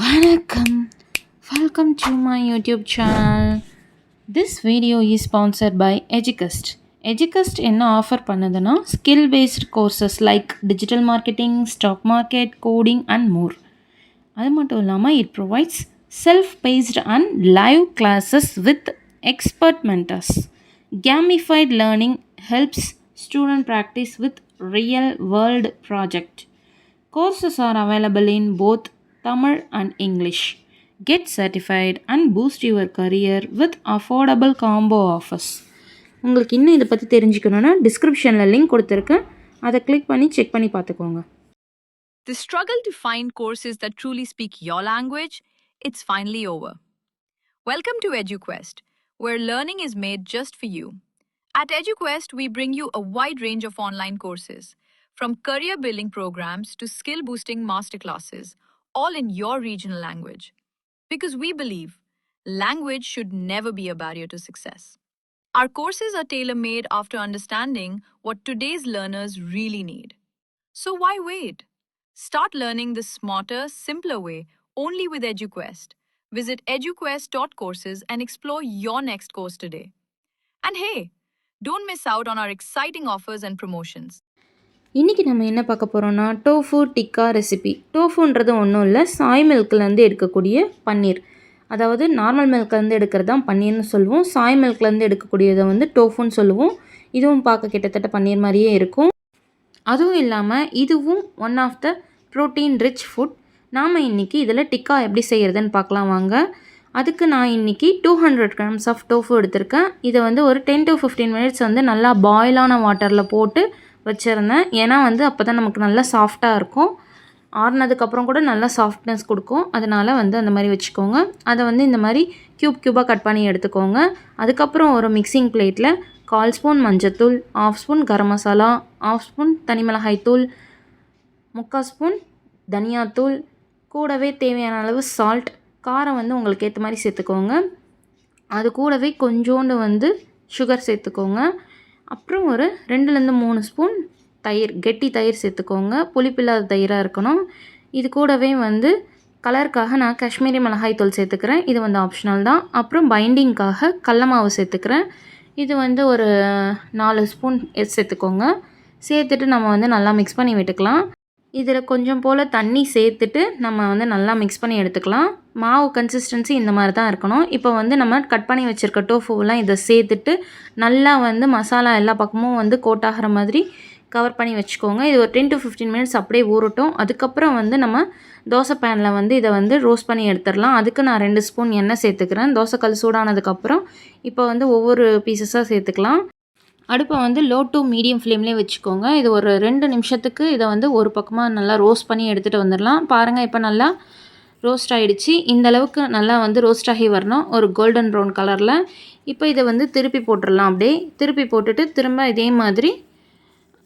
வணக்கம், welcome to my YouTube channel. This video is sponsored by Educast. Educast என்ன offer பண்ணுதுன்னா skill based courses like digital marketing, stock market, coding and more. அது மட்டும் இல்லாமல் it provides self paced and live classes with expert mentors. Gamified learning helps student practice with real world project. Courses are available in both Tamil and English. Get certified and boost your career with affordable combo offers. உங்களுக்கு இன்னும் இதை பற்றி தெரிஞ்சுக்கணுன்னா டிஸ்கிரிப்ஷனில் link கொடுத்துருக்கேன், அதை click பண்ணி check பண்ணி பார்த்துக்கோங்க. The struggle to find courses that truly speak your language, it's finally over. Welcome to EduQuest, where learning is made just for you. At EduQuest, we bring you a wide range of online courses, from career building programs to skill boosting masterclasses, all in your regional language. Because we believe language should never be a barrier to success. Our courses are tailor-made after understanding what today's learners really need. So why wait? Start learning the smarter, simpler way only with EduQuest. Visit eduquest.courses and explore your next course today. And hey, don't miss out on our exciting offers and promotions. இன்றைக்கி நம்ம என்ன பார்க்க போகிறோன்னா tofu tikka recipe. டோஃபுன்றது ஒன்றும் இல்லை, சாய் மில்க்லேருந்து எடுக்கக்கூடிய பன்னீர். அதாவது normal மில்க்லேருந்து எடுக்கிறது தான் பன்னீர்னு சொல்லுவோம், சாய் மில்க்லேருந்து எடுக்கக்கூடியதை வந்து டோஃபுன்னு சொல்லுவோம். இதுவும் பார்க்க கிட்டத்தட்ட பன்னீர் மாதிரியே இருக்கும். அதுவும் இல்லாமல் இதுவும் one of the protein rich food. நாம் இன்றைக்கி இதில் டிக்கா எப்படி செய்கிறதுன்னு பார்க்கலாம் வாங்க. அதுக்கு நான் இன்றைக்கி 200 grams ஆஃப் டோஃபு எடுத்திருக்கேன். இதை வந்து ஒரு 10 to 15 minutes வந்து நல்லா பாயிலான வாட்டரில் போட்டு வச்சுருந்தேன். ஏன்னா வந்து அப்போ தான் நமக்கு நல்லா சாஃப்டாக இருக்கும். ஆறுனதுக்கப்புறம் கூட நல்லா சாஃப்ட்னஸ் கொடுக்கும். அதனால் வந்து அந்த மாதிரி வச்சுக்கோங்க. அதை வந்து இந்த மாதிரி க்யூபாக கட் பண்ணி எடுத்துக்கோங்க. அதுக்கப்புறம் ஒரு மிக்சிங் பிளேட்டில் 1/4 ஸ்பூன் மஞ்சத்தூள், 1/2 ஸ்பூன் கரம் மசாலா, 1/2 ஸ்பூன் தனி மிளகாய் தூள், 3/4 ஸ்பூன் தனியாத்தூள், கூடவே தேவையான அளவு சால்ட், காரம் வந்து உங்களுக்கு ஏற்ற மாதிரி சேர்த்துக்கோங்க. அது கூடவே கொஞ்சோண்டு வந்து சுகர் சேர்த்துக்கோங்க. அப்புறம் ஒரு 2-3 ஸ்பூன் தயிர், கெட்டி தயிர் சேர்த்துக்கோங்க. புளிப்பில்லாத தயிராக இருக்கணும். இது கூடவே வந்து கலருக்காக நான் காஷ்மீரி மிளகாய் தூள் சேர்த்துக்கிறேன். இது வந்து ஆப்ஷனல் தான். அப்புறம் பைண்டிங்காக கடல மாவு சேர்த்துக்கிறேன். இது வந்து ஒரு 4 ஸ்பூன் சேர்த்துக்கோங்க. சேர்த்துட்டு நம்ம வந்து நல்லா மிக்ஸ் பண்ணி விட்டுக்கலாம். இதில் கொஞ்சம் போல் தண்ணி சேர்த்துட்டு நம்ம வந்து நல்லா மிக்ஸ் பண்ணி எடுத்துக்கலாம். மாவு கன்சிஸ்டன்சி இந்த மாதிரி தான் இருக்கணும். இப்போ வந்து நம்ம கட் பண்ணி வச்சுருக்க டோஃபுவெலாம் இதை சேர்த்துட்டு நல்லா வந்து மசாலா எல்லா பக்கமும் வந்து கோட் ஆகிற மாதிரி கவர் பண்ணி வச்சுக்கோங்க. இது ஒரு 10 to 15 minutes அப்படியே ஊறட்டும். அதுக்கப்புறம் வந்து நம்ம தோசை பேனில் வந்து இதை வந்து ரோஸ்ட் பண்ணி எடுத்துடலாம். அதுக்கு நான் 2 ஸ்பூன் எண்ணெய் சேர்த்துக்கிறேன். தோசைக்கல் சூடானதுக்கப்புறம் இப்போ வந்து ஒவ்வொரு பீசஸாக சேர்த்துக்கலாம். அடுப்பை வந்து லோ டு மீடியம் ஃப்ளேம்லேயே வச்சுக்கோங்க. இது ஒரு 2 நிமிஷத்துக்கு இதை வந்து ஒரு பக்கமாக நல்லா ரோஸ்ட் பண்ணி எடுத்துகிட்டு வந்துடலாம். பாருங்கள், இப்போ நல்லா ரோஸ்ட் ஆகிடுச்சு. இந்த அளவுக்கு நல்லா வந்து ரோஸ்ட் ஆகி வரணும், ஒரு கோல்டன் ப்ரௌன் கலரில். இப்போ இதை வந்து திருப்பி போட்டுடலாம். அப்படியே திருப்பி போட்டுட்டு திரும்ப இதே மாதிரி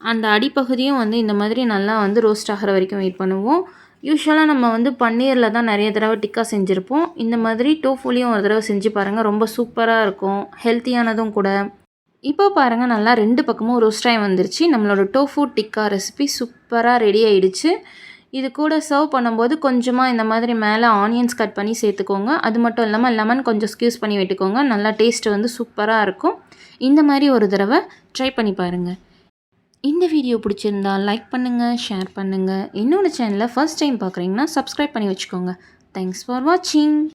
அந்த அடிப்பகுதியும் வந்து இந்த மாதிரி நல்லா வந்து ரோஸ்ட் ஆகிற வரைக்கும் வெயிட் பண்ணுவோம். யூஸ்வலாக நம்ம வந்து பன்னீரில் தான் நிறைய தடவை டிக்கா செஞ்சுருப்போம். இந்த மாதிரி டோஃபுலையும் ஒரு தடவை செஞ்சு பாருங்கள், ரொம்ப சூப்பராக இருக்கும், ஹெல்த்தியானதும் கூட. இப்போ பாருங்கள், நல்லா 2 பக்கமும் ரோஸ்ட் ஆகி வந்துருச்சு. நம்மளோட டோஃபு டிக்கா ரெசிபி சூப்பராக ரெடி ஆகிடுச்சு. இது கூட சர்வ் பண்ணும்போது கொஞ்சமாக இந்த மாதிரி மேலே ஆனியன்ஸ் கட் பண்ணி சேர்த்துக்கோங்க. அது மட்டும் இல்லாமல் லெமன் கொஞ்சம் ஸ்க்யூஸ் பண்ணி விட்டுக்கோங்க. நல்லா டேஸ்ட்டு வந்து சூப்பராக இருக்கும். இந்த மாதிரி ஒரு தடவை ட்ரை பண்ணி பாருங்கள். இந்த வீடியோ பிடிச்சிருந்தா லைக் பண்ணுங்கள், ஷேர் பண்ணுங்கள். என்னோடய சேனலை ஃபர்ஸ்ட் டைம் பார்க்குறீங்கன்னா சப்ஸ்கிரைப் பண்ணி வச்சுக்கோங்க. தேங்க்ஸ் ஃபார் வாட்சிங்.